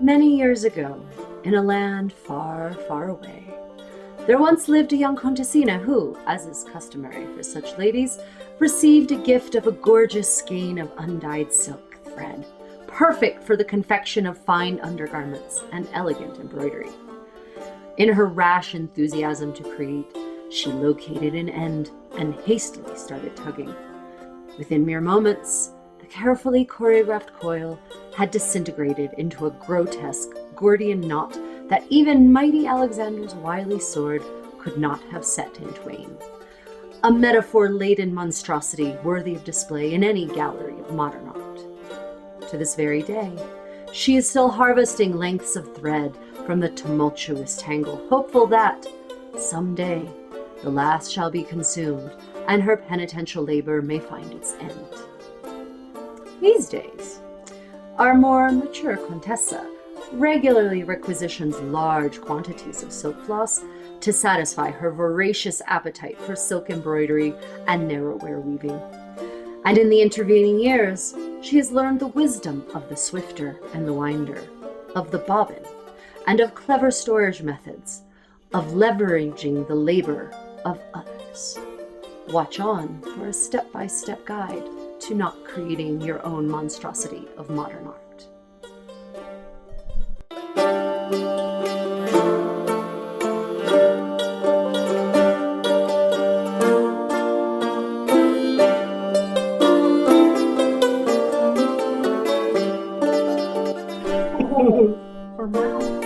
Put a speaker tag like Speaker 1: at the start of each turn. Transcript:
Speaker 1: Many years ago, in a land far, far away, there once lived a young Contessina who, as is customary for such ladies, received a gift of a gorgeous skein of undyed silk thread, perfect for the confection of fine undergarments and elegant embroidery. In her rash enthusiasm to create, she located an end and hastily started tugging. Within mere moments, the carefully choreographed coil had disintegrated into a grotesque Gordian knot that even mighty Alexander's wily sword could not have set in twain. A metaphor-laden monstrosity worthy of display in any gallery of modern art. To this very day, she is still harvesting lengths of thread from the tumultuous tangle, hopeful that, someday, the last shall be consumed and her penitential labor may find its end. These days, our more mature Contessa regularly requisitions large quantities of silk floss to satisfy her voracious appetite for silk embroidery and narrow-wear weaving. And in the intervening years, she has learned the wisdom of the swifter and the winder, of the bobbin, and of clever storage methods, of leveraging the labor of others. Watch on for a step-by-step guide to not creating your own monstrosity of modern art.
Speaker 2: For now.